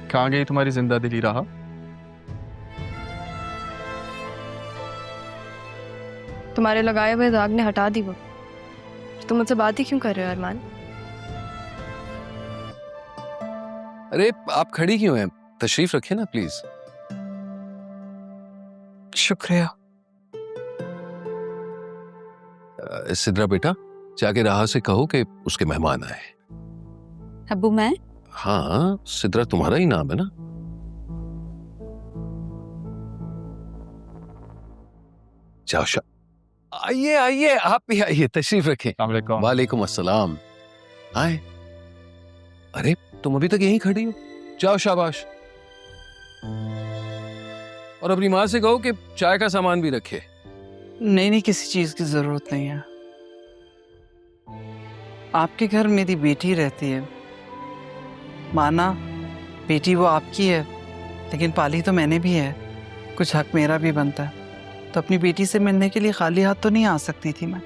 कहाँ गई तुम्हारी जिंदा दिली रहा? तुम्हारे लगाए हुए दाग ने हटा दी वो। तुम मुझसे बात ही क्यों कर रहे हो अरमान? अरे आप खड़ी क्यों हैं? तशरीफ रखिए ना प्लीज। शुक्रिया। सिद्रा बेटा, जाके राहा से कहो कि उसके मेहमान आए। अब्बू मैं? हाँ, सिद्रा तुम्हारा ही नाम है ना? जाओ आइए आइए, आप भी आइए, तशरीफ रखें। अस्सलाम वालेकुम। वालेकुम अस्सलाम। आए। अरे तुम अभी तक यहीं खड़ी हो? जाओ, शाबाश। और अपनी माँ से कहो कि चाय का सामान भी रखे। नहीं, किसी चीज की जरूरत नहीं है। आपके घर मेरी बेटी रहती है। माना बेटी वो आपकी है, लेकिन पाली तो मैंने भी है। कुछ हक मेरा भी बनता है। तो अपनी बेटी से मिलने के लिए खाली हाथ तो नहीं आ सकती थी मैं।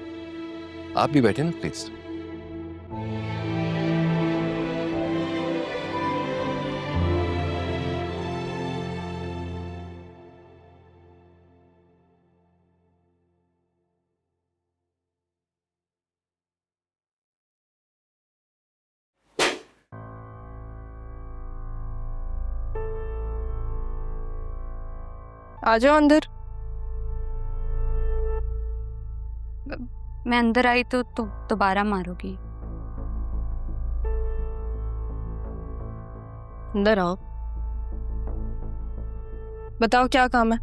आप भी बैठे ना प्लीज। आ जाओ अंदर। मैं अंदर आई तो तुम दोबारा मारोगी? अंदर आओ। बताओ क्या काम है?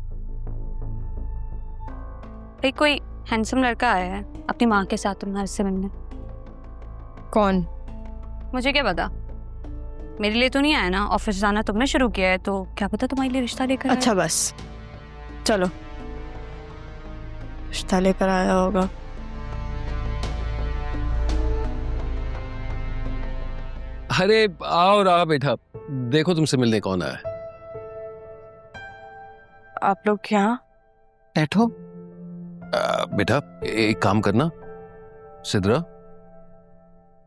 भाई कोई हैंडसम लड़का आया है अपनी माँ के साथ तुम्हारे से मिलने। कौन? मुझे क्या पता, मेरे लिए तो नहीं आया ना। ऑफिस जाना तुमने शुरू किया है तो क्या पता तुम्हारे लिए रिश्ता लेकर आया। अच्छा बस चलो, रिश्ता लेकर आया होगा। अरे आओ रहा बेटा, देखो तुमसे मिलने कौन आया है। आप लोग क्या? बैठो। बेटा एक काम करना, सिद्रा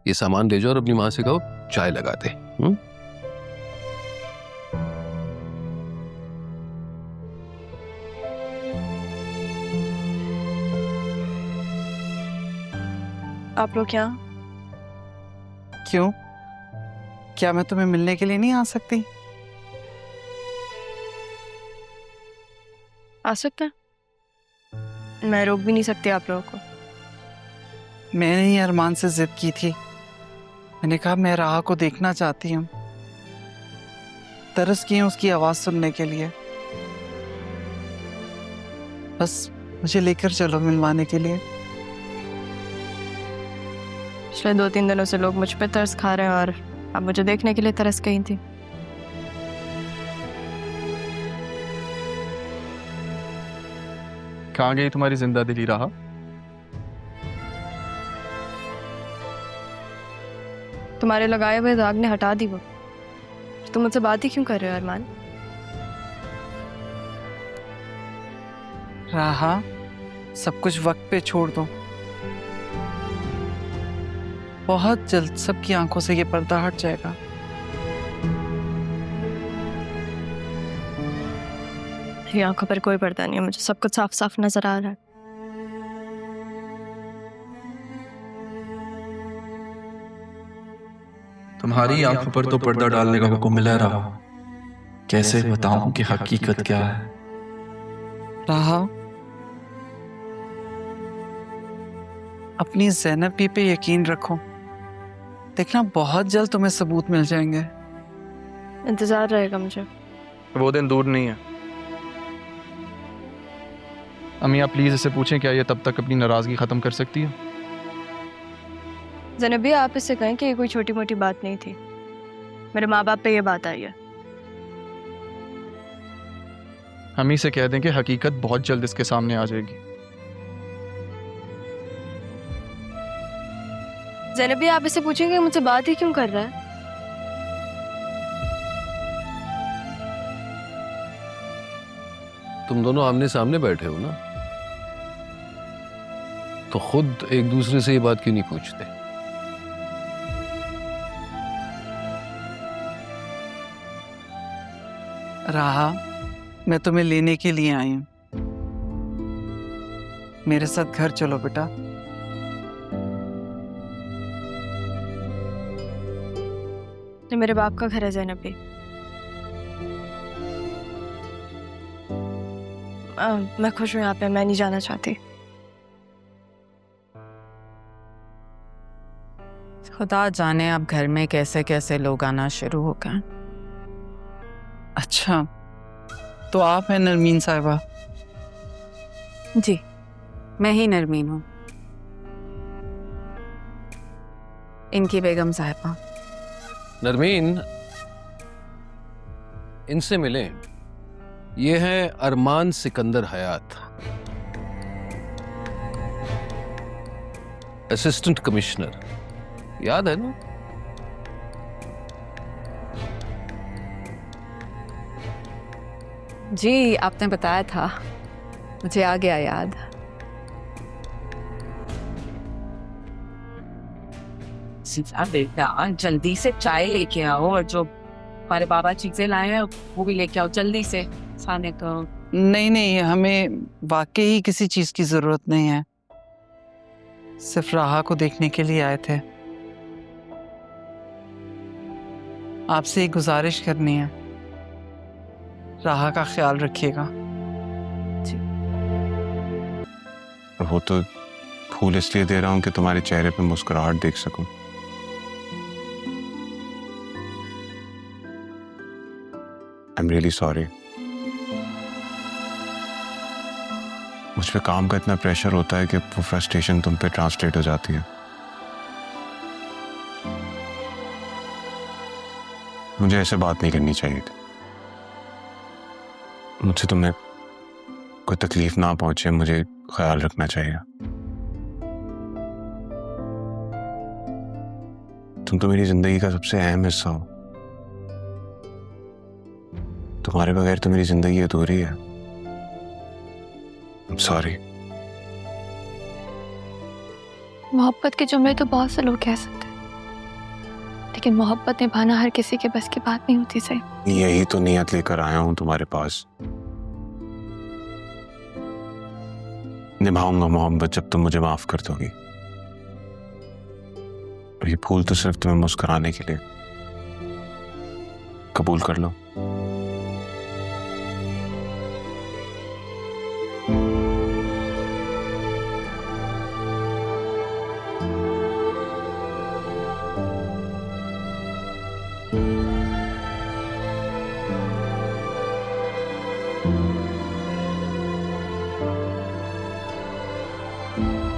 ये सामान ले जाओ और अपनी माँ से कहो चाय लगा दे। आप लोग क्या? क्यों? क्या मैं तुम्हें मिलने के लिए नहीं आ सकती? आ सकता है, मैं रोक भी नहीं सकती आप लोगों को। मैंने ही अरमान से जिद की थी। मैंने कहा मैं राह को देखना चाहती हूँ। तरस की हूँ उसकी आवाज सुनने के लिए। बस मुझे लेकर चलो मिलवाने के लिए। पिछले 2-3 दिनों से लोग मुझ पे तरस खा रहे हैं और अब मुझे देखने के लिए तरस गई थी। कहाँ गई तुम्हारी जिंदा दिली रहा? तुम्हारे लगाए हुए दाग ने हटा दी वो। तुम मुझसे बात ही क्यों कर रहे हो अरमान? राहा, सब कुछ वक्त पे छोड़ दो। बहुत जल्द सबकी आंखों से ये पर्दा हट जाएगा। मेरी आंखों पर कोई पर्दा नहीं है, मुझे सब कुछ साफ साफ नजर आ रहा है। तुम्हारी आंखों पर तो पर्दा डालने का हुक्म मिला रहा। कैसे बताऊं कि हकीकत क्या है? राहा, अपनी ज़ैनब भी पे यकीन रखो। देखना बहुत जल्द तुम्हें सबूत मिल जाएंगे। इंतजार रहेगा मुझे। वो दिन दूर नहीं है। अमिया प्लीज इसे पूछें क्या ये तब तक अपनी नाराजगी खत्म कर सकती है? ज़ैनबी, आप इससे कहें कि ये कोई छोटी मोटी बात नहीं थी। मेरे माँ बाप पे ये बात आई है। हम ही से कह दें कि हकीकत बहुत जल्द इसके सामने आ जाएगी। ज़ैनबी, आप इससे पूछेंगे मुझसे बात ही क्यों कर रहा है? तुम दोनों आमने सामने बैठे हो ना, तो खुद एक दूसरे से ये बात क्यों नहीं पूछते? राहा, मैं तुम्हें लेने के लिए आई हूँ। मेरे साथ घर चलो बेटा। ये मेरे बाप का घर है ज़ैनब भी। मैं खुश हूँ यहाँ पे, मैं नहीं जाना चाहती। खुदा जाने अब घर में कैसे कैसे लोग आना शुरू हो गए। अच्छा, तो आप हैं नरमीन साहिबा? जी, मैं ही नरमीन हूँ, इनकी बेगम साहिबा। नरमीन, इनसे मिलें। ये है अरमान सिकंदर हयात, असिस्टेंट कमिश्नर। याद है ना? जी, आपने बताया था, मुझे आ गया याद। बेटा जल्दी से चाय लेके आओ, और जो हमारे बाबा चीजें लाए हैं वो भी लेके आओ जल्दी से। खाने को नहीं नहीं, हमें वाकई किसी चीज की जरूरत नहीं है, सिर्फ राहा को देखने के लिए आए थे। आपसे एक गुजारिश करनी है, राहा का ख्याल रखिएगा। वो तो फूल इसलिए दे रहा हूं कि तुम्हारे चेहरे पे मुस्कुराहट देख सकूं। I am really sorry. मुझ पे काम का इतना प्रेशर होता है कि वो फ्रस्ट्रेशन तुम पे ट्रांसलेट हो जाती है। मुझे ऐसे बात नहीं करनी चाहिए थी। मुझसे तुम्हें कोई तकलीफ ना पहुंचे, मुझे ख्याल रखना चाहिए। तुम तो मेरी जिंदगी का सबसे अहम हिस्सा हो। तुम्हारे बगैर तो मेरी जिंदगी अधूरी है। सॉरी। मोहब्बत के जुमले तो बहुत से लोग कह सकते हैं, लेकिन मोहब्बत निभाना हर किसी के बस की बात नहीं होती। सही, यही तो नियत लेकर आया हूं तुम्हारे पास। निभाऊंगा मोहब्बत जब तुम मुझे माफ कर दोगी। और ये फूल तो सिर्फ तुम्हें मुस्कुराने के लिए। कबूल कर लो। है।